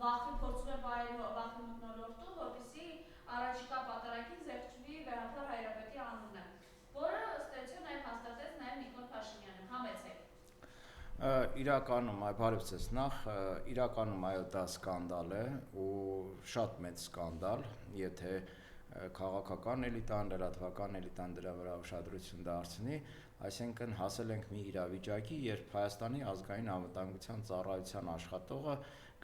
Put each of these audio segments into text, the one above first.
վախի փորձում է վայել վախի մթնոլորտում, որպեսզի առաջիկա պատարագին զեղչվի Բերաթար Հայրապետի անունը, որը ըստ էության նաև հաստատեց նաև Նիկոլ Փաշինյանը, համեցեք։ Իրականում, բարև ձեզ, նախ իրականում այո դա սկանդալ է ու շատ մեծ սկանդալ, եթե քաղաքական էլիտան, լրատվական էլիտան դրա վրա ուշադրություն դարձնի, այսինքն հասել ենք մի իրավիճակի, երբ Հայաստանի ազգային անվտանգության ծառայության աշխատողը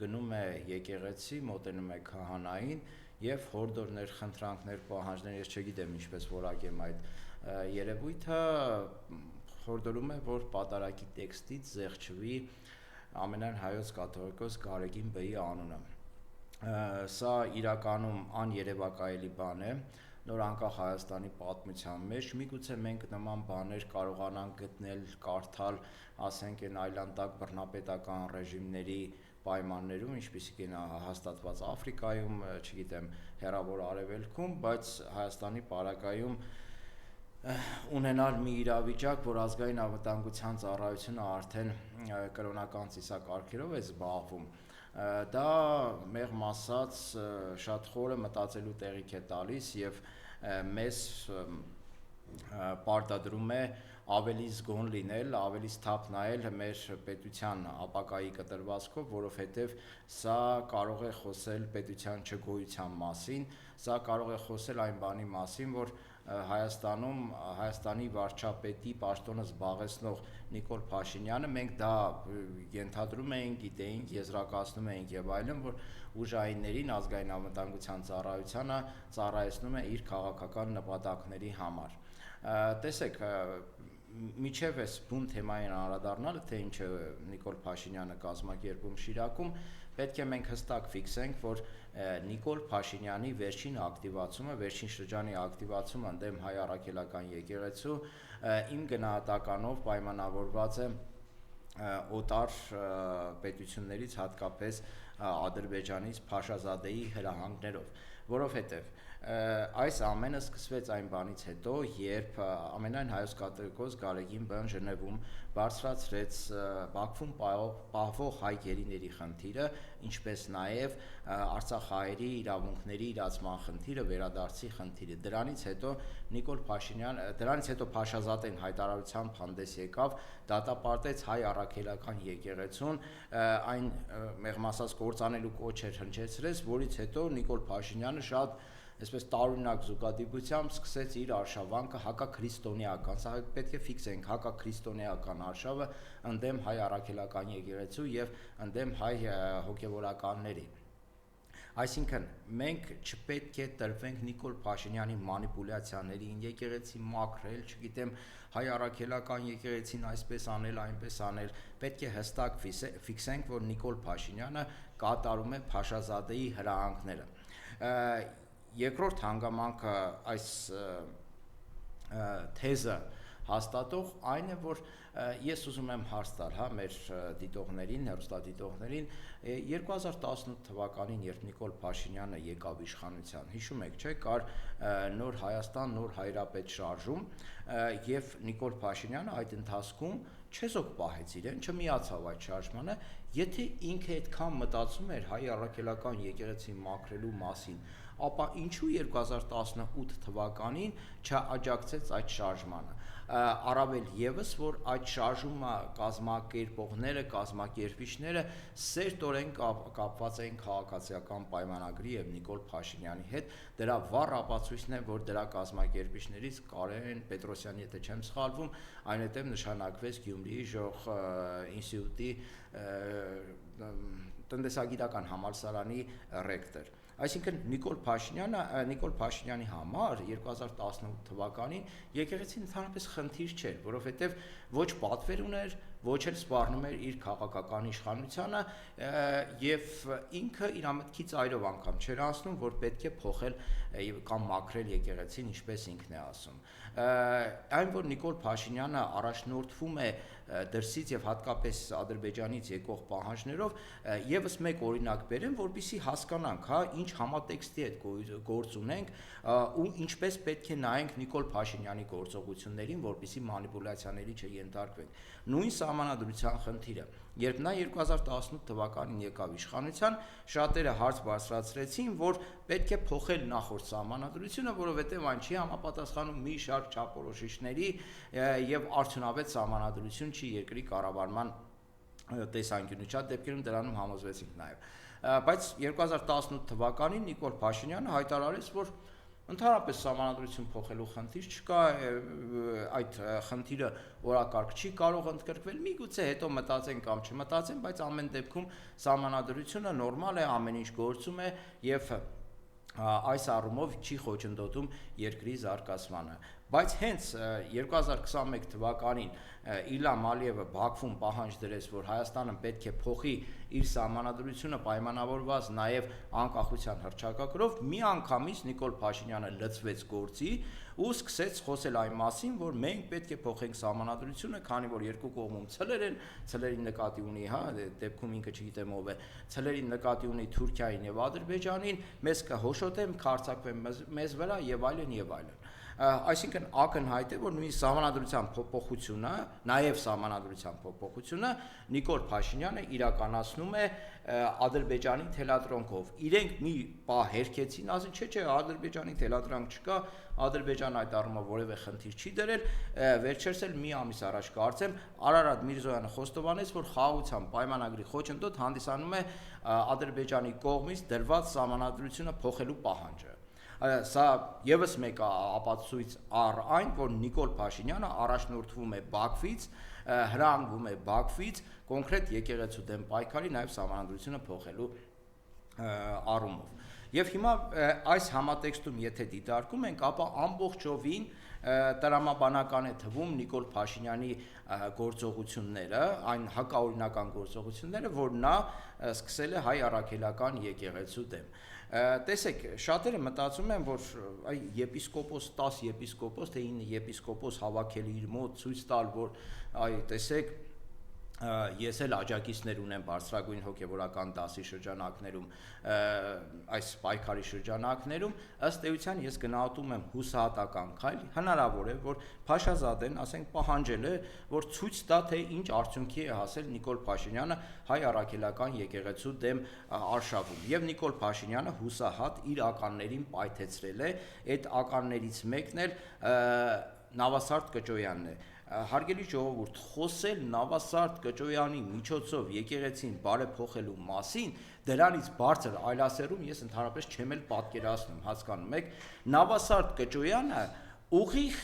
գնում է եկեղեցի, մոտենում է քահանային եւ հորդորներ, խնդրանքներ, պահանջներ, ես չգիտեմ ինչպես որակեմ այդ երևույթը, հորդորում է, որ պատարագի տեքստից զեղչվի ամենայն հայոց կաթողիկոս Գարեգին Բ-ի անունը։ Սա իրականում աներևակայելի բան է, նոր անկախ Հայաստանի պատմության մեջ, միգուցե մենք նման բաներ կարողանանք գտնել, կարդալ, ասենք այն այլանդակ բռնապետական ռեժիմների պայմաններում, ինչպիսիք են հաստատված Աֆրիկայում, չգիտեմ, հեռավոր արևելքում, բայց Հայաստանի պարագայում ունենալ մի իրավիճակ, որ ազգային անվտանգության ծառայությունը արդեն կրոնական ծիսակարգերով է զբաղվում, դա մեղմ ասած շատ խորը մտածելու տեղիք է տալիս եւ մեզ պարտադրում է ավելի զգոն լինել, ավելի սթափ նայել մեր պետության ապագայի կտրվածքով, որովհետև սա կարող է խոսել պետության չգոյության մասին, սա կարող է խոսել այն բանի մասին, որ Հայաստանում Հայաստանի վարչապետի պաշտոնը զբաղեցնող Նիկոլ Փաշինյանը, մենք դա ենթադրում էինք, գիտեինք, եզրակացնում էինք եւ այլն, որ ուժայիններին ազգային անվտանգության ծառայությանը ծառայեցնում է իր քաղաքական նպատակների համար։ Տեսեք, միջև այս բուն թեմային անդրադառնալը, թե ինչ է Նիկոլ Փաշինյանը կազմակերպում Շիրակում, պետք է մենք հստակ ֆիքսենք, որ Նիկոլ Փաշինյանի վերջին ակտիվացումը, վերջին շրջանի ակտիվացումը ընդդեմ հայ առաքելական եկեղեցու իմ գնահատականով պայմանավորված է օտար պետություններից, հատկապես Ադրբեջանից Փաշազադեի հրահանգներով, որովհետև այս ամենը սկսվեց այն բանից հետո, երբ ամենայն հայոց կաթողիկոս Գարեգին Բ-ն Ժնևում բարձրացրեց Բաքվում պահվող հայ գերիների խնդիրը, ինչպես նաև արցախահայերի իրավունքների իրացման խնդիրը, վերադարձի խնդիրը։ Դրանից հետո Փաշազադեն հայտարարությամբ հանդես եկավ, դատապարտեց հայ առաքելական եկեղեցուն, այն մեղմ ասած կործանելու կոչ էր հնչեցրեց, որից հետո Նիկոլ Փաշինյանը շատ այսպես տարօրինակ զուգադիպությամբ սկսեց իր արշավանքը հակաքրիստոնեական, սա պետք է ֆիքսենք, հակաքրիստոնեական արշավը ընդդեմ հայ առաքելական եկեղեցու եւ ընդդեմ հայ հոգեվորականների։ Այսինքն մենք չպետք է տրվենք Նիկոլ Փաշինյանի մանիպուլյացիաներին, եկեղեցի մաքրել, չգիտեմ, հայ առաքելական եկեղեցին այսպես անել, այնպես անել, պետք է հստակ ֆիքսենք, որ Նիկոլ Փաշինյանը կատարում է Փաշազադեի հրահանգները։ Երկրորդ հանգամանքը այս թեզը հաստատող այն է, որ ես ուզում եմ հարց տալ, մեր դիտողներին, հեռուստադիտողներին, 2018 թվականին, երբ Նիկոլ Փաշինյանը եկավ իշխանության, հիշում եք, չէ՞, կար նոր Հայաստան, նոր Հայրապետ շարժում, եւ Նիկոլ Փաշինյանը այդ ընթացքում չեզոք պահեց իրեն, չմիացավ այդ շարժմանը, եթե ինքը այդքան մտածում էր հայ առաքելական եկեղեցի մաքրելու մասին, ապա ինչու 2018 թվականին չաջակցեց այդ շարժմանը։ Առավել եւս, որ այդ շարժումը կազմակերպողները, կազմակերպիչները սերտորեն կապված էին քաղաքացիական պայմանագրի եւ Նիկոլ Փաշինյանի հետ, դրա վառ ապացույցն է, որ դրա կազմակերպիչներից Կարեն Պետրոսյանը, եթե չեմ սխալվում, այնուհետև նշանակվեց Գյումրիի Ժող ինստիտուտի տնտեսագիտական համալսարանի ռեկտոր։ Այսինքն Նիկոլ Փաշինյանի համար 2018 թվականին եկեղեցին ընդհանրապես խնդիր չէր, որովհետև ոչ պատվեր ուներ, ոչ էլ սպառնում էր իր քաղաքական իշխանությանը եւ ինքը իր մտքից այրով անգամ չէր անցնում, որ պետք է փոխել կամ մաքրել եկեղեցին, ինչպես ինքն է ասում։ Այն որ Նիկոլ Փաշինյանը առաջնորդվում է դրսից եւ հատկապես Ադրբեջանից եկող պահանջներով, եւս մեկ օրինակ բերեմ, որպեսզի հասկանանք, ինչ համատեքստի հետ գործ ունենք ու ինչպես պետք է նայենք Նիկոլ Փաշինյանի գործողություններին, որպեսզի մանիպուլյացիաների չենթարկվենք։ Նույն սահմանադրության խնդիրը։ Երբ նա 2018 թվականին եկավ իշխանության, շատերը հարց բարձրացրեցին, որ պետք է փոխել նախորդ սահմանադրությունը, որովհետև այն չի համապատասխանում մի շարք չափորոշիչների եւ արդյունավետ սահմանադրություն չի երկրի կառավարման տեսանկյունից, շատ դեպքերում դրանում համոզվեցինք նաեւ։ Բայց 2018 թվականին Նիկոլ Փաշինյանը հայտարարեց, որ ընդհանրապես սահմանադրություն փոխելու խնդիր չկա, այդ խնդիրը օրակարգ չի կարող ընդգրկվել, միգուցե հետո մտածեն կամ չմտածեն, բայց ամեն դեպքում սահմանադրությունը նորմալ է, ամեն ինչ գործում է եւ այս առումով չի խոչընդոտում երկրի զարգացմանը։ Բայց հենց 2021 թվականին Իլհամ Ալիևը Բաքվում պահանջ դրեց, որ Հայաստանը պետք է փոխի իր սահմանադրությունը պայմանավորված նաև անկախության հռչակագրով, միանգամից Նիկոլ Փաշինյանը լծվեց գործի ու սկսեց խոսել այն մասին, որ մենք պետք է փոխենք սահմանադրությունը, քանի որ երկու կողմում ցլեր են, ցլերի նկատի ունի, դեպքում ինքը չգիտեմ ով է, ցլերի նկատի ունի Թուրքիային եւ Ադրբեջանին, մեզ կհոշոտեն, կհարձակվեն մեզ վրա եւ այլն եւ այլն։ Այսինքն ակնհայտ է, որ նույն սահմանադրության փոփոխությունը, նաև սահմանադրության փոփոխությունը Նիկոլ Փաշինյանը իրականացնում է Ադրբեջանի թելատրանքով։ Իրենք մի պահ հերքեցին, ասին չէ, Ադրբեջանի թելատրանք չկա, Ադրբեջանը այդ առումով որևէ խնդիր չի դրել, վերջերս էլ մի ամիս առաջ կարծեմ Արարատ Միրզոյանը խոստովանեց, որ խաղաղության պայմանագրի խոչընդոտ հանդիսանում է Ադրբեջանի կողմից դրված սահմանադրությունը փոխելու պահանջը։ Սա եւս մեկ ապացույց առ այն, որ Նիկոլ Փաշինյանը առաջնորդվում է Բաքվից, հրահանգվում է Բաքվից կոնկրետ եկեղեցու դեմ պայքարի, նաեւ սահմանադրությունը փոխելու առումով։ Եվ հիմա այս համատեքստում եթե դիտարկում ենք, ապա ամբողջովին տրամաբանական է թվում Նիկոլ Փաշինյանի գործողությունները, այն հակաօրինական գործողությունները, որ նա սկսել է հայ առաքելական եկեղեցու դեմ։ Տեսեք, շատերը մտածում են, որ եպիսկոպոս 10 եպիսկոպոս, թե 9 եպիսկոպոս հավաքել իր մոտ ցույց տալ, որ տեսեք ես էլ աջակիցներ ունեմ բարձրագույն հոգևորական դասի շրջանակներում, այս պայքարի շրջանակներում, ըստ էության ես գնահատում եմ հուսահատական քայլ, հնարավոր է, որ Փաշազադեն, ասենք, պահանջել է, որ ցույց տա, թե ինչ արդյունքի է հասել Նիկոլ Փաշինյանը հայ առաքելական եկեղեցու դեմ արշավում։ Եվ Նիկոլ Փաշինյանը հուսահատ իր ականներին պայթեցրել է, այդ ականներից մեկն էլ Նավասարդ Կճոյանն է։ Հարգելի ժողովուրդ, խոսել Նավասարդ Կճոյանի միջոցով եկեղեցին բարեփոխելու մասին, դրանից բարձր այլասերում ես ընդհանրապես չեմ էլ պատկերացնում, հասկանում եք, Նավասարդ Կճոյանը ուղիղ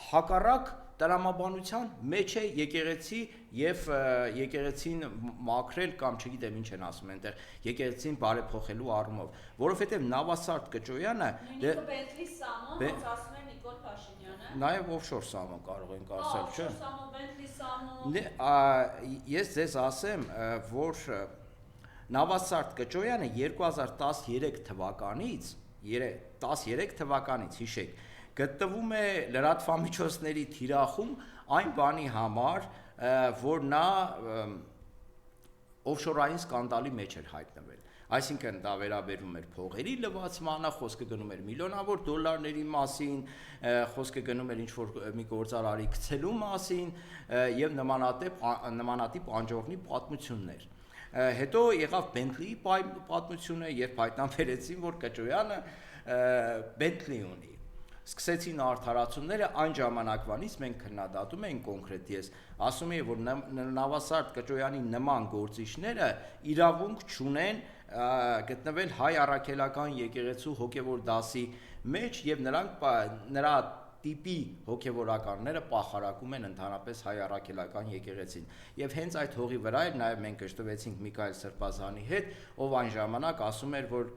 հակառակ տրամաբանության մեջ է եկեղեցի եւ եկեղեցին մաքրել կամ չգիտեմ ինչ են ասում այնտեղ եկեղեցին բարեփոխելու առումով, որովհետեւ Նավասարդ Կճոյանը Բենթլի Սամոն, ոնց ասում է Նիկոլ Փաշինյանը, նաեւ օֆշոր սամոն կարող ենք ասել, չէ՞։ Սամոն, Բենթլի Սամոն։ Ես ձեզ ասեմ, որ Նավասարդ Կճոյանը 2013 թվականից, հիշեք, գտնվում է լրատվամիջոցների թիրախում այն բանի համար, որ նա օֆշորային սկանդալի մեջ էր հայտնվել։ Այսինքն դա վերաբերում էր փողերի լվացմանը, խոսքը գնում էր միլիոնավոր դոլարների մասին, խոսքը գնում էր ինչ-որ մի գործարարի գցելու մասին եւ նմանատիպ անջորնի պատմություններ։ Հետո եղավ Բենթլիի պատմությունը, երբ հայտնաբերեցին, որ Կճոյանը Բենթլի ունի։ Սկսեցին արդարացումները, այն ժամանակվանից մենք քննադատում ենք կոնկրետ ես, ասում եմ, որ Նավասարդ Կճոյանի նման գործիչները իրավունք չունեն գտնվել հայ առաքելական եկեղեցու հոգևոր դասի մեջ եւ նրա տիպի հոգևորականները պախարակում են ընդհանրապես հայ առաքելական եկեղեցին։ Եվ հենց այդ հողի վրա էլ նաև մենք գժտվեցինք Միքայել Սրբազանի հետ, ով այն ժամանակ ասում էր, որ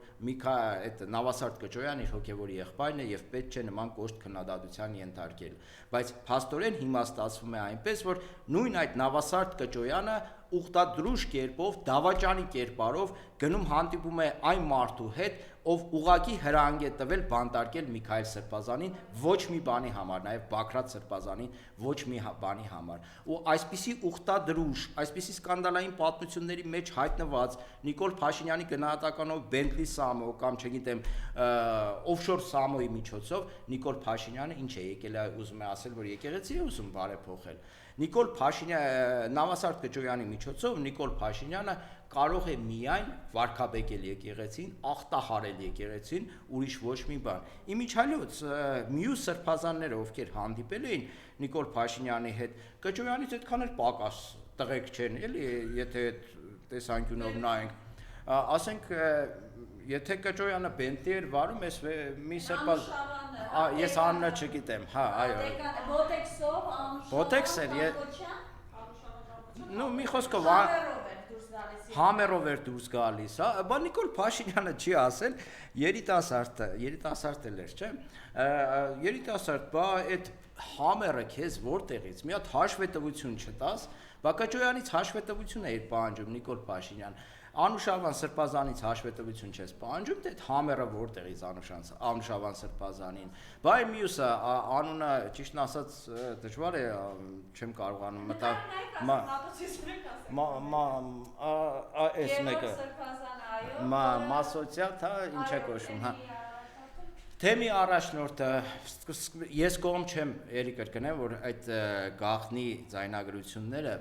այդ Նավասարդ Կճոյանը իր հոգևոր եղբայրն է եւ պետք չէ նման կոշտ քննադատության ենթարկել։ Բայց փաստորեն հիմա ստացվում է այնպես, որ նույն այդ Նավասարդ Կճոյանը ուխտադրուժ կերպով, դավաճանի կերպարով գնում հանդիպում է այն մարդու հետ, ով ուղակի հրահանգ է տվել բանտարկել Միքայել Սրբազանին ոչ մի բանի համար, նաև Բագրատ Սրբազանին ոչ մի բանի համար։ Ու այսպիսի ուխտադրուժ, այսպիսի սկանդալային պատմությունների մեջ հայտնված Նիկոլ Փաշինյանի գնահատականով Բենթլի Սամո կամ չգիտեմ օֆշոր Սամոյի միջոցով Նիկոլ Փաշինյանը ինչ է եկել է ուզում է ասել, որ եկեղեցի է ուզում բարեփոխել։ Նիկոլ Փաշինյանը Նավասարդ Կճոյանի միջոցով Նիկոլ Փաշինյանը կարող է միայն վարկաբեկել եկեղեցին, ախտահարել եկեղեցին, ուրիշ ոչ մի բան։ Իմիջիայլոց մյուս սրբազանները, ովքեր հանդիպել էին Նիկոլ Փաշինյանի հետ, Կճոյանից այդքան էլ պակաս տղեկ չեն, էլի, եթե տեսանկյունով նայենք, ասենք, եթե Կճոյանը բենտի էր վարում, ես մի սրբազան, ես անունը չգիտեմ, հա, այո։ Բոտեքսով, Բոտեքս էր, նու մի խոսքով համերով էր դուրս գալիս, հա, բա Նիկոլ Փաշինյանը չի ասել, երիտասարդ էլ էր, չէ, երիտասարդ, բա այդ համերը քեզ որտեղից, մի հատ հաշվետվություն չտաս, բա Կճոյանից հաշվետվություն էր պահանջում Նիկոլ Փաշինյան, Անուշավան սրբազանից հաշվետվություն չես պահանջում, թե համերը որտեղից Անուշավան սրբազանին, բա այ մյուսը անունը ճիշտն ասած դժվար է, չեմ կարողանում այս մեկը Մասոցիատ, հա, ինչ է կոչվում, հա։ Թեմի առաջնորդը, ես կողմ չեմ երի կրկնեմ, որ այդ գաղտնի ձայնագրությունները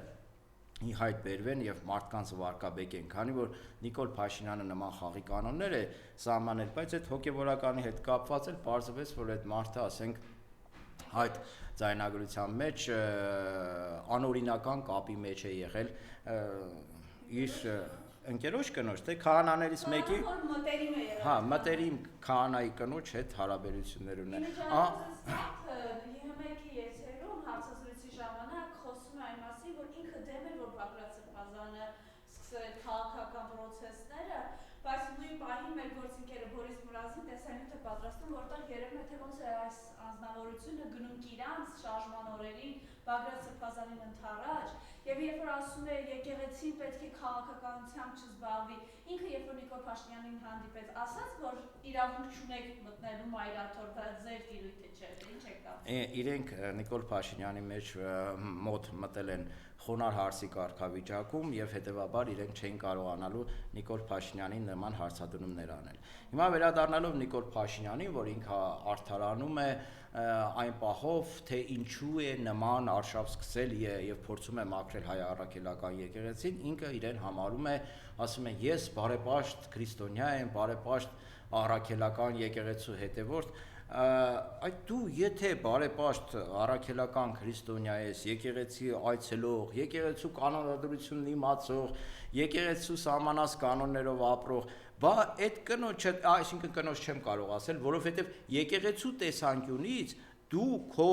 ի հայտ բերվեն եւ մարդկանց վարկաբեկեն, քանի որ Նիկոլ Փաշինյանը նման խաղի կանոններ է սահմանել, բայց այդ հոգեվորականի հետ կապված էլ պարզվեց, որ այդ մարդը, ասենք, այդ ձայնագրության մեջ անօրինական կապի մեջ է եղել իր ընկերոջ կնոջ, թե քահանաներից մեկի, հա, մտերիմ քահանայի կնոջ հետ հարաբերություններ ունեն։ Հարցազրույցի ժամանակ խոսում է այն մասին, որ ինքը դեմ էր, որ Բագրատ Սրբազանը սկսել է քաղաքական պրոցեսները, բայց նույն պահին մեր գործընկերը Բորիս Մուրազին տեսանյութ է պատրաստում, որտեղ երևում է, թե ոնց է այս անձնավորությունը գնում Կիրանց շարժման օրերին Բագրատ Սրբազանին ընդառաջ, եւ երբ որ ասում է եկեղեցին պետք է քաղաքականությամբ չզբաղվի, ինքը երբ որ Նիկոլ Փաշինյանին հանդիպեց, ասաց, որ իրավունք չունեք մտնելու մայրաթոր, դա ձեր տիրույթը չէ, ինչ եք կարծում։ Իրենք Նիկոլ Փաշինյանի մեջ մոտ մտել են խոնար հարցի կարգավիճակում եւ հետեւաբար իրենք չէին կարողանալու Նիկոլ Փաշինյանին նման հարցադրումներ անել։ Հիմա վերադառնալով Նիկոլ Փաշինյանին, որ ինքը արդարանում է այն պահով, թե ինչու է նման արշավ սկսել եւ փորձում է մաքրել հայ առաքելական եկեղեցին, ինքը իրեն համարում է, ասում է, ես բարեպաշտ քրիստոնյա եմ, բարեպաշտ առաքելական եկեղեցու հետևորդ, այդ դու եթե բարեպաշտ առաքելական քրիստոնյա ես, եկեղեցի այցելող, եկեղեցու կանոնադրությունն իմացող, եկեղեցու սահմանած կանոններով ապրող, բա այդ կնոջը, այսինքն կնոջ չեմ կարող ասել, որովհետև եկեղեցու տեսանկյունից դու քո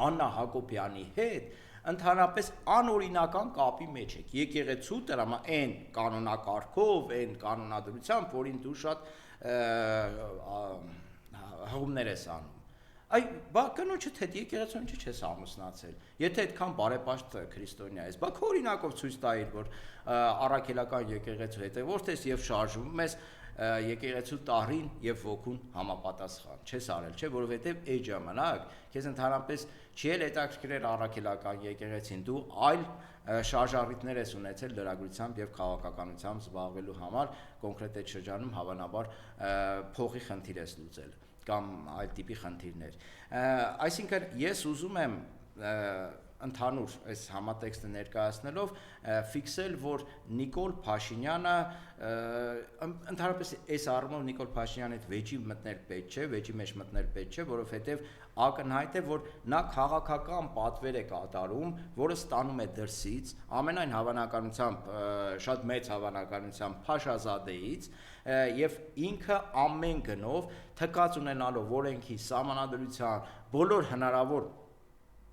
Աննա Հակոբյանի հետ ընդհանրապես անօրինական կապի մեջ եք, եկեղեցու տրամա այն կանոնակարգով, այն կանոնադրությամբ, որին դու շատ հղումներ ես անում։ Այ բա կնոջդ հետ եկեղեցուն չես ամուսնացել։ Եթե այդքան բարեպաշտ քրիստոնյա ես, բա քո օրինակով ցույց տայիր, որ առաքելական եկեղեցու հետևորդ ես եւ շարժվում ես եկեղեցու տարին եւ ոգուն համապատասխան։ Չես արել, չէ, որովհետեւ այդ ժամանակ քեզ ընդհանրապես չի էլ հետաքրքրել առաքելական եկեղեցին, դու այլ շարժառիթներ ես ունեցել լրագրությամբ եւ քաղաքականությամբ զբաղվելու համար, կոնկրետ այդ շրջանում հավանաբար փողի խնդիր ես լուծել կամ այլ տիպի խնդիրներ։ Այսինքն ես ուզում եմ ընդհանուր այս համատեքստը ներկայացնելով ֆիքսել, որ Նիկոլ Փաշինյանը ընդհանրապես այս առումով Նիկոլ Փաշինյանի հետ վեճի մտնել պետք չէ, վեճի մեջ մտնել պետք չէ, որովհետև ակնհայտ է, որ նա քաղաքական պատվեր է կատարում, որը ստանում է դրսից, ամենայն հավանականությամբ, շատ մեծ հավանականությամբ Փաշազադեից, եւ ինքը ամեն գնով թքած ունենալով օրենքի սահմանադրության բոլոր հնարավոր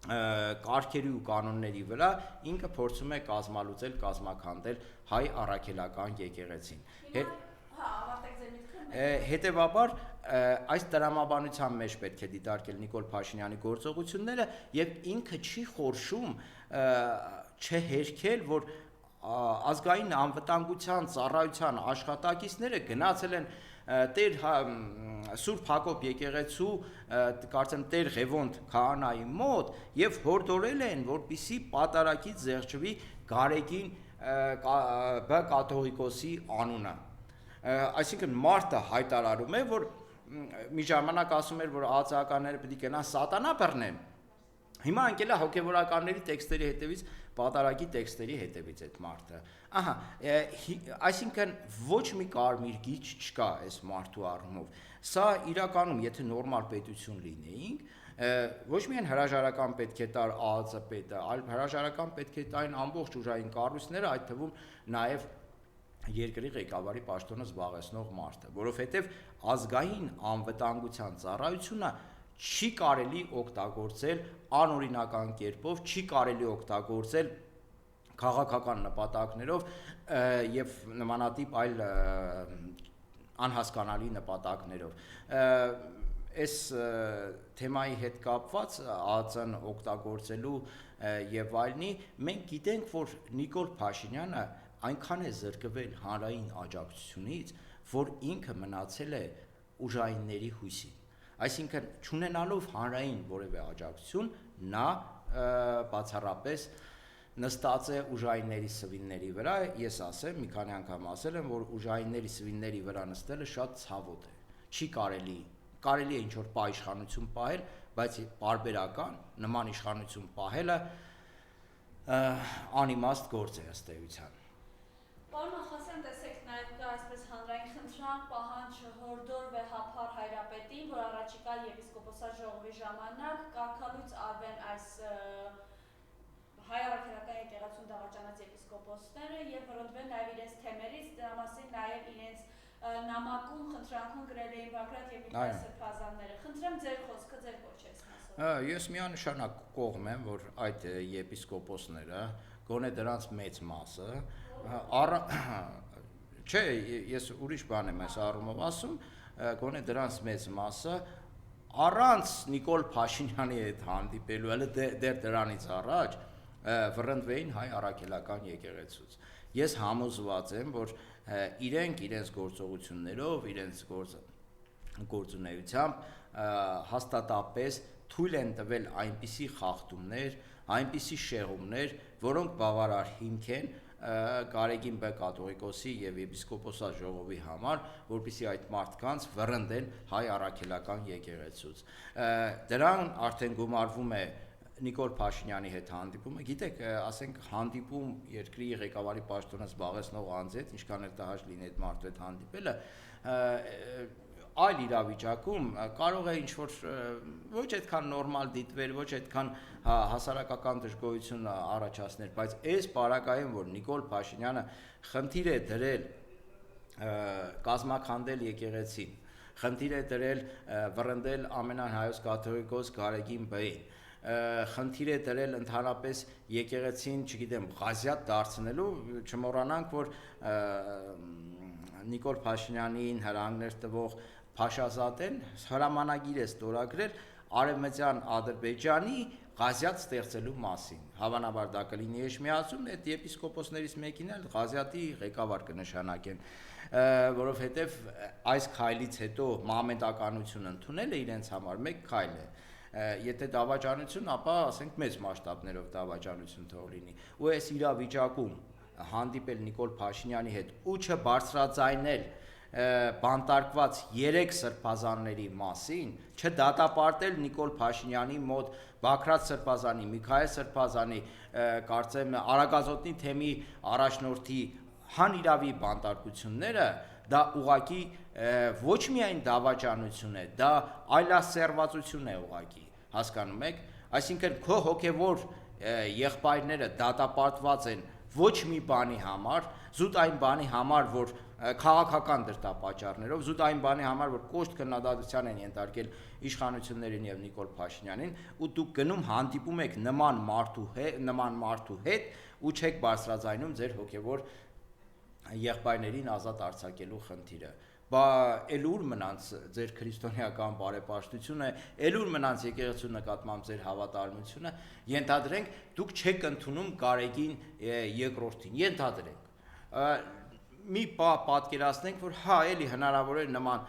կարգերի ու կանոնների վրա ինքը փորձում է կազմալուծել, կազմաքանդել հայ առաքելական եկեղեցին։ Հետևաբար այս տրամաբանության մեջ պետք է դիտարկել Նիկոլ Փաշինյանի գործողությունները եւ ինքը չի խորշում չհերքել, որ ազգային անվտանգության ծառայության աշխատակիցները գնացել են Տեր Սուրբ Հակոբ եկեղեցու, կարծեմ Տեր Ղևոնդ քահանայի մոտ եւ հորդորել են, որպիսի պատարակից զեղչվի Գարեգին կաթողիկոսի անունը։ Այսինքն մարդը հայտարարում է, որ մի ժամանակ ասում էր, որ ԱԾԱ-ականները պետք է գնան սատանա բռնեն, Հիմա ընկել է հոգևորականների տեքստերի հետևից, պատարագի տեքստերի հետևից այդ մարդը։ Ահա, այսինքն ոչ մի կարմիր գիծ չկա այս մարդու առումով։ Սա իրականում, եթե նորմալ պետություն լինեինք, ոչ միայն հրաժարական պետք է տար ԱԱԾ պետը, այլ հրաժարական պետք է տային ամբողջ ուժային կառույցները, այդ թվում նաև երկրի ղեկավարի պաշտոնը զբաղեցնող մարդը, որովհետև ազգային անվտանգության ծառայությունը չի կարելի օգտագործել անօրինական կերպով, չի կարելի օգտագործել քաղաքական նպատակներով եւ նմանատիպ այլ անհասկանալի նպատակներով։ Այս թեմայի հետ կապված ԱԱԾ-ն օգտագործելու եւ այլնի մենք գիտենք, որ Նիկոլ Փաշինյանը այնքան է զրկվել հանրային աջակցությունից, որ ինքը մնացել է ուժայինների հույսին։ Այսինքն, չունենալով հանրային որևէ աջակցություն, նա բացառապես նստած է ուժայինների սվինների վրա, ես ասեմ, մի քանի անգամ ասել եմ, որ ուժայինների սվինների վրա նստելը շատ ցավոտ է։ Չի կարելի է ինչ-որ իշխանություն պահել, բայց պարբերական նման իշխանություն պահելը անիմաստ գործ է ըստ էության։ Պարոն Ախասյան, տեսեք, նաև կա այսպես հանրային խնդրանք, պահանջ հորդոր վեհափառ հայրապետին, որ առաջիկա եպիսկոպոսաժողովի ժամանակ կարգալույծ արվեն այս հայ առաքելական եկեղեցուն դավաճանած եպիսկոպոսները եւ վրընդվեն նաև իրենց թեմերից, դրա մասին նաև իրենց նամակում խնդրանքում գրել էին Բագրատ եւ Միքայել Սրբազանները։ Խնդրեմ ձեր խոսքը, ձեր կոչեցնասով։ Ես միանշանակ կողմ եմ, որ այդ եպիսկոպոսները, գոնե դրանց մեծ մասը, չէ, ես ուրիշ բան եմ այս առումով ասում, գոնե դրանց մեծ մասը առանց Նիկոլ Փաշինյանի հետ հանդիպելու, հələ դեռ դրանից առաջ վրընդվեին հայ առաքելական եկեղեցուց։ Ես համոզված եմ, որ իրենք իրենց գործողություններով, իրենց գործունեությամբ հաստատապես թույլ են տվել այնպիսի խախտումներ, այնպիսի շեղումներ, որոնք բավարար հիմք են Գարեգին Բ կաթողիկոսի եւ եպիսկոպոսա ժողովի համար, որպեսզի այդ մարդկանց վռնդեն հայ առաքելական եկեղեցուց։ Դրան արդեն գումարվում է Նիկոլ Փաշինյանի հետ հանդիպումը, գիտեք, ասենք հանդիպում երկրի ղեկավարի պաշտոնը զբաղեցնող անձի հետ, ինչքան էլ տհաճ լինի այդ մարդու հետ հանդիպելը, այլ իրավիճակում կարող է ինչ-որ ոչ այդքան նորմալ դիտվել, ոչ այդքան հասարակական դժգոհություն առաջացնել, բայց այս պարագայում, որ Նիկոլ Փաշինյանը խնդիր է դրել կազմաքանդել եկեղեցին, խնդիր է դրել վռնդել ամենահայոց կաթողիկոս Գարեգին Բ-ին, խնդիր է դրել ընդհանրապես եկեղեցին, չգիտեմ, ղազիատ դարձնելու, չմոռանանք, որ Նիկոլ Փաշինյանին հրանգներ տվող Փաշազադեն հրամանագիր է ստորագրել Արևմտյան Ադրբեջանի ղազիատ ստեղծելու մասին։ Հավանաբար դա կլինի Էջմիածում, այդ եպիսկոպոսներից մեկին էլ ղազիատի ղեկավար կնշանակեն, որովհետև այս քայլից հետո մամենտականություն ընդունելը իրենց համար մեկ քայլ է։ Եթե դավաճանություն, ապա ասենք մեծ մասշտաբներով դավաճանություն թող լինի։ Ու այս իրավիճակում հանդիպել Նիկոլ Փաշինյանի հետ ու չբարձրաձայնել բանտարկված 3 սրբազանների մասին, չդատապարտել Նիկոլ Փաշինյանի մոտ Բագրատ Սրբազանի, Միքայել Սրբազանի, կարծեմ Արագազոտնի թեմի առաջնորդի հանիրավի բանտարկությունները, դա ուղղակի ոչ միայն դավաճանություն է, դա այլասերվածություն է ուղղակի, հասկանում եք, այսինքն քո հոգևոր եղբայրները դատապարտված են ոչ մի բանի համար, զուտ այն բանի համար, որ քաղաքական դրդապատճառներով, զուտ այն բանի համար, որ կոշտ քննադատության են ենթարկել իշխանություններին եւ Նիկոլ Փաշինյանին, ու դուք գնում հանդիպում եք նման մարդու հետ ու չեք բարձրաձայնում ձեր հոգևոր եղբայրներին ազատ արձակելու խնդիրը։ Բա էլ ուր մնանց ձեր քրիստոնեական բարեպաշտությունը, էլ ուր մնանց եկեղեցու նկատմամբ ձեր հավատարմությունը, ենթադրենք դուք չեք ընդունում Գարեգին երկրորդին, ենթադրենք։ Մի պատկերացնենք, որ հա էլի հնարավոր է նման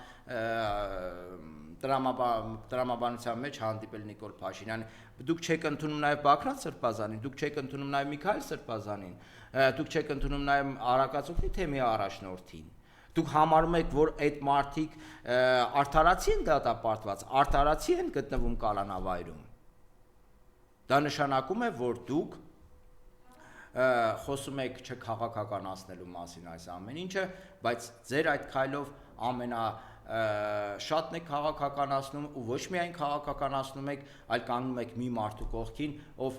տրամաբանության մեջ հանդիպել Նիկոլ Փաշինյանը, դուք չեք ընդունում նաև Բագրատ Սրբազանին, դուք չեք ընդունում նաև Միքայել Սրբազանին, դուք չեք ընդունում նաև Արաքածոտնի թեմի առաջնորդին։ Դուք համարում եք, որ այդ մարդիկ արդարացի են դատապարտված, արդարացի են գտնվում կալանավայրում։ Դա նշանակում է, որ դուք խոսում եք չքաղաքականացնելու մասին այս ամեն ինչը, բայց ձեր այդ քայլով ամենաշատն եք քաղաքականացնում ու ոչ միայն քաղաքականացնում եք, այլ կանգնում եք մի մարդու կողքին, ով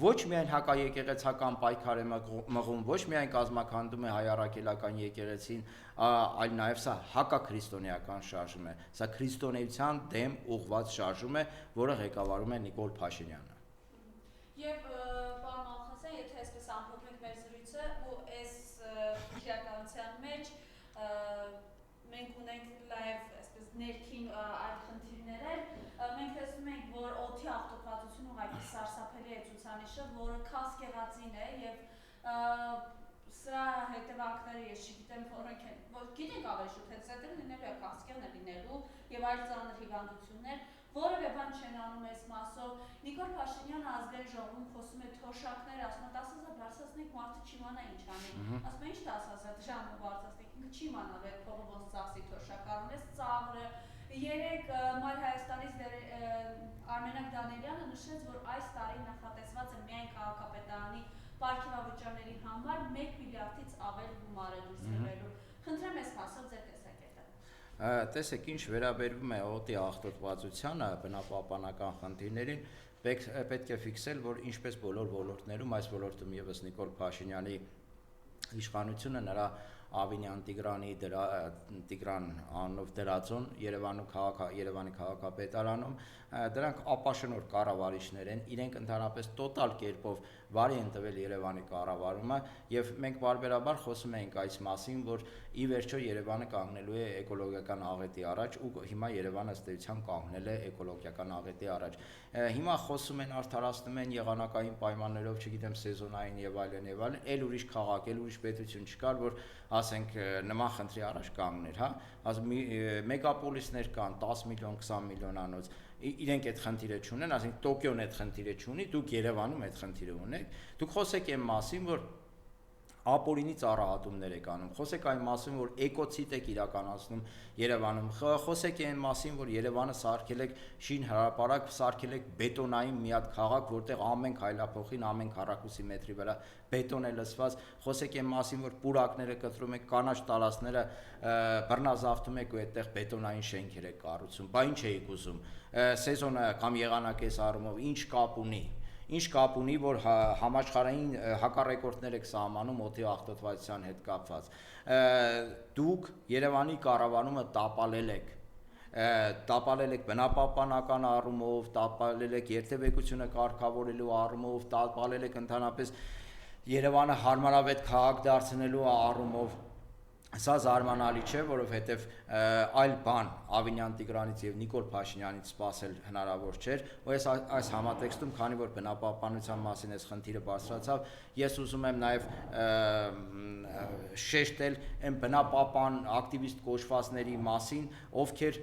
ոչ միայն հակաեկեղեցական պայքար է մղում, ոչ միայն կազմաքանդում է հայ առաքելական եկեղեցին, այլ նաև սա հակաքրիստոնեական շարժում է, սա քրիստոնեության դեմ ուղղված շարժում է, որը ղեկավարում է Նիկոլ Փաշինյանը։ Եվ պարոն Ալխասյան, եթե այսպես ամփոփենք մեր զրույցը ու այս իրականության մեջ մենք ունենք նաև այսպես ներքին այդ խնդիրներ, մենք տեսնում ենք, որ օդի աղտոտվածությունը ուղղակի սարսափելի է ցուցանիշը, որը քասկեղածին է եւ սրա հետևանքները ես չգիտեմ որոնք են, գիտենք ավելի շուտ հետսետերը լինելու է քասկեղն է լինելու եւ այլ ծանր հիվանդություններ, որևէ բան չեն անում այս մասով։ Նիկոլ Փաշինյանը ազգային ժողովում խոսում է թոշակներ, ասում է 10,000 բարձրացնենք, մարդը չիմանա ինչ անի։ Ասում է ինչ 10,000 ժամը բարձրացնենք, ինքը չիմանա այդ փողը ոնց ծախսի թոշակ, առնես ծաղրը։ Երեք Մայր Հայաստանից Արմենակ Դանելյանը նշեց, որ այս տարի նախատեսված է միայն քաղաքապետարանի պարգևավճարների համար 1 միլիարդից ավել գումար է դուրս ելնելու։ Խնդրեմ այս մասով ձեր տեսակետը։ Տեսեք, ինչ վերաբերում է օդի աղտոտվածությանը, բնապահպանական խնդիրներին, պետք է ֆիքսել, որ ինչպես բոլոր ոլորտներում, այս ոլորտում եւս Նիկոլ Փաշինյանի իշխանությունը նրա Ավինյան Տիգրան անունով դրածոն Երևանի քաղաքապետարանում դրանք ապաշնոր կառավարիչներ են, իրենք ընդհանրապես տոտալ կերպով վարի են տվել Երևանի կառավարումը եւ մենք բարբերաբար խոսում ենք այս մասին, որ ի վերջո Երևանը կանգնելու է էկոլոգիական աղետի առաջ ու հիմա Երևանը ըստ էության կանգնել է էկոլոգիական աղետի առաջ։ Հիմա խոսում են, արդարացնում են եղանակային պայմաններով, չգիտեմ, սեզոնային եւ այլն, այլ ուրիշ քաղաք, այլ ուրիշ պետություն չկար, որ ասենք նման խնդրի առաջ կանգներ, հա, մեգապոլիսներ կան 10 միլիոն, 20 միլիոնանոց, իրենք այդ խնդիրը չունեն, ասենք Տոկիոն այդ խնդիրը չունի, դուք Երևանում այդ խնդիրը ունեք, դուք խոսեք այն մասին, որ ապօրինի ծառահատումներ եք անում, խոսեք այն մասին, որ էկոցիդ եք իրականացնում Երևանում, խոսեք այն մասին, որ Երևանը սարքել եք շին հրապարակ, սարքել եք բետոնային մի հատ քաղաք, որտեղ ամեն քայլափոխին, ամեն քառակուսի մետրի վրա բետոն է լցված, խոսեք այն մասին, որ պուրակները կտրում եք, կանաչ տարածքները բռնազավթում եք ու այդտեղ բետոնային շենքեր եք կառուցում, բա ինչ էիք ուզում, սեզոնը կամ եղանակես առումով ինչ կապ ունի, որ համաշխարհային հակառեկորդներ եք սահմանում օդի աղտոտվածության հետ կապված։ Դուք Երևանի կառավարումը տապալել եք բնապահպանական առումով, տապալել եք երթևեկությունը կարգավորելու առումով, տապալել եք ընդհանրապես Երևանը հարմարավետ քաղաք դարձնելու առումով։ Սա զարմանալի չէ, որովհետև այլ բան Ավինյան Տիգրանից եւ Նիկոլ Փաշինյանից սպասել հնարավոր չէր, ու այս համատեքստում, քանի որ բնապահպանության մասին այս խնդիրը բարձրացավ, ես ուզում եմ նաեւ շեշտել այն բնապահպան ակտիվիստ կոչվածների մասին, ովքեր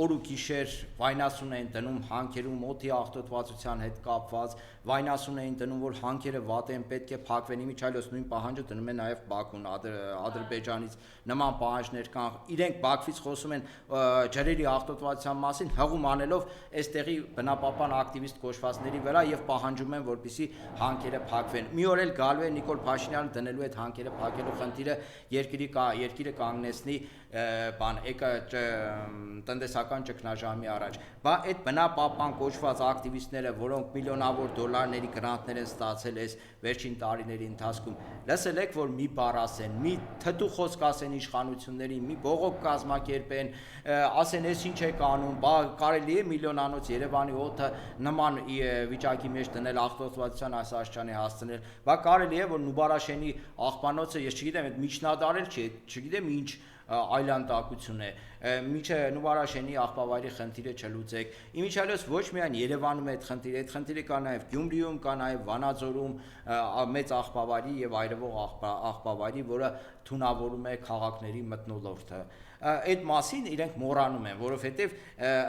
օր ու գիշեր վայնասուն են դնում հանքերում օդի աղտոտվածության հետ կապված, վայնասուն էին դնում, որ հանքերը վատ են, պետք է փակվեն, իմիջիայլոց նույն պահանջը դնում են նաեւ Բաքուն, Ադրբեջանից նման պահանջներ կան, իրենք Բաքվից խոսում են ջրերի աղտոտվածության մասին, հղում անելով այստեղի բնապահպան ակտիվիստ կոչվածների վրա եւ պահանջում են, որպեսզի հանքերը փակվեն։ Մի օր էլ գալու է Նիկոլ Փաշինյանը դնելու այդ հանքերը փակելու խնդիրը երկիրը կանգնեցնի տնտեսական ճգնաժամի առաջ։ Բա այդ բնապահպան կոչված ակտիվիստները, որոնք միլիոնավոր դոլարների գրանտներ են ստացել այս վերջին տարիների ընթացքում, լսել եք, որ մի բառ ասեն, մի թթու խոսք ասեն իշխանություններին, մի բողոք կազմակերպեն, ասեն, այս ինչ եք անում, բա կարելի է միլիոնանոց Երևանի օդը նման վիճակի մեջ դնել, աղտոտվածության այս աստիճանի հասցնել, բա կարելի է, որ Նուբարաշենի աղբանոցը, ես չգիտեմ, այդ միջնադարել չի, չգիտեմ ինչ այլանդակություն է, միջը Նուբարաշենի աղբավայրի խնդիրը չլուծեք, իմիջիայլոց ոչ միայն Երևանում է այդ խնդիրը կա նաև Գյումրիում, կա նաև Վանաձորում մեծ աղբավայրի եւ այրվող աղբավայրի, որը թունավորում է քաղաքների մթնոլորտը։ Այդ մասին իրենք մոռանում են, որովհետև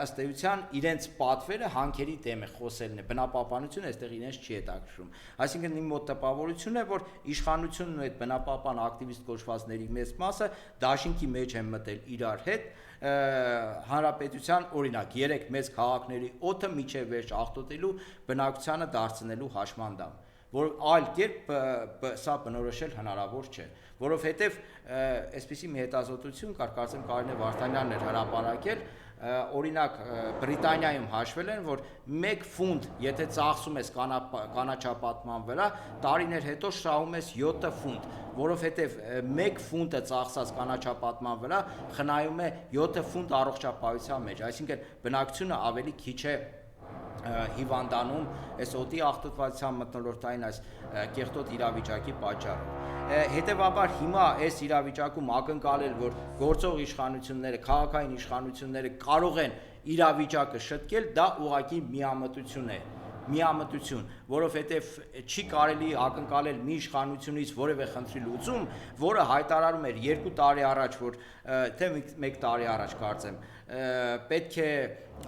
ըստ էության իրենց պատվերը հանքերի դեմ է խոսելն է, բնապահպանությունը այստեղ իրենց չի հետաքրքրում։ Այսինքն իմ մոտ տպավորությունն է, որ իշխանությունն ու այդ բնապահպան ակտիվիստ կոչվածների մեծ մասը դաշինքի մեջ են մտել իրար հետ հանրապետության օրինակ 3 մեծ քաղաքների օդը միջև վերջ աղտոտելու բնակչությանը դարձնելու հաշմանդամ, որ այլ կերպ սա բնորոշել հնարավոր չէ, որովհետև այսպիսի մի հետազոտություն կար, կարծեմ Կարինե Վարդանյանն էր հրապարակել, օրինակ Բրիտանիայում հաշվել են, որ 1 ֆունտ, եթե ծախսում ես կանաչապատման վրա, տարիներ հետո շահում ես 7 ֆունտ, որովհետև 1 ֆունտը ծախսած կանաչապատման վրա խնայում է 7 ֆունտ առողջապահության մեջ, այսինքն բնակչությունը ավելի քիչ է հիվանդանում այս օդի աղտոտվածության մթնոլորտային այս կեղտոտ իրավիճակի պատճառով։ Հետևաբար հիմա այս իրավիճակում ակնկալել, որ գործող իշխանությունները, քաղաքային իշխանությունները կարող են իրավիճակը շտկել, դա ուղղակի միամտություն, որովհետև չի կարելի ակնկալել մի իշխանությունից որևէ խնդրի լուծում, որը հայտարարում էր 2 տարի առաջ, որ թե 1 տարի առաջ կարծեմ, պետք է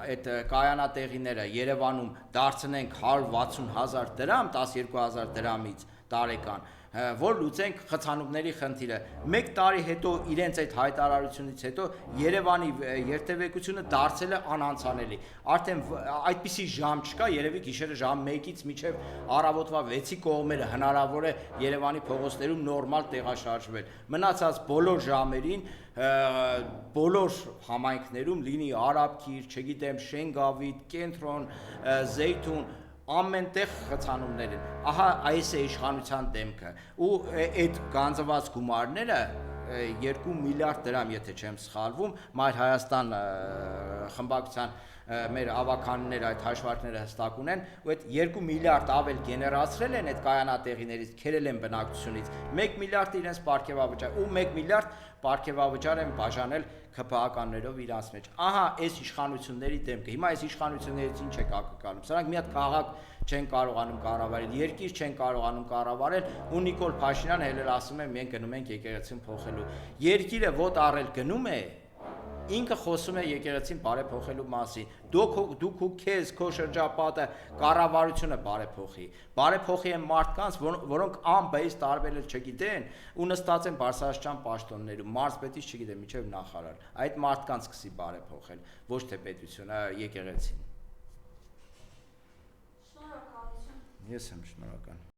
այդ կայանատեղիները Երևանում դարձնենք 160,000 դրամ, 12,000 դրամից տարեկան, որ լուծենք խցանումների խնդիրը։ 1 տարի հետո իրենց այդ հայտարարությունից հետո Երևանի երթևեկությունը դարձել է անանցանելի։ Արդեն այդպիսի ժամ չկա, երևի գիշերը ժամ 1-ից մինչև առավոտվա 6-ի կողմերը հնարավոր է Երևանի փողոցներում նորմալ տեղաշարժվել։ Մնացած բոլոր ժամերին բոլոր համայնքներում լինի Արաբքիր, չգիտեմ, Շենգավիթ, Կենտրոն, Զեյթուն, ամենտեղ խցանումներ են, ահա այս է իշխանության դեմքը, ու այդ գանձված գումարները 2 միլիարդ դրամ, եթե չեմ սխալվում, Մայր Հայաստան խմբակցության մեր ավականներ այդ հաշվարկները հստակ ունեն, ու այդ 2 միլիարդ ավել գեներացրել են այդ կայանատեղիներից, քերել են բնակչությունից, 1 միլիարդ իրենց պարգևավճար, ու 1 միլիարդ պարգևավճար են բաժանել ԿՓԱ-կաններով իրանց մեջ։ Ահա այս իշխանությունների դեմքը։ Հիմա այս իշխանություններից ինչ եք ակնկալում։ Սրանք մի հատ քաղաք չեն կարողանում կառավարել, երկիր չեն կարողանում կառավարել, ու Նիկոլ Փաշինյանը հենց ասում է մենք գնում ենք եկեղեցին փոխելու։ Երկիրը ոտ առել գնում է, ինքը խոսում է եկեղեցին բարեփոխելու մասին։ Դուք ու քեզ, քո շրջապատը, կառավարությունը բարեփոխի են մարդկանց, որոնք անբեյս տարբերել չգիտեն ու նստած են բարձրաստիճան պաշտոններում, մարզպետից չգիտեմ, մինչև նախարար։ Այդ մարդկանց սկսի բարեփոխել, ոչ թե պետությունը, եկեղեցին։ Շնորհակալություն։ Ես եմ շնորհակալ։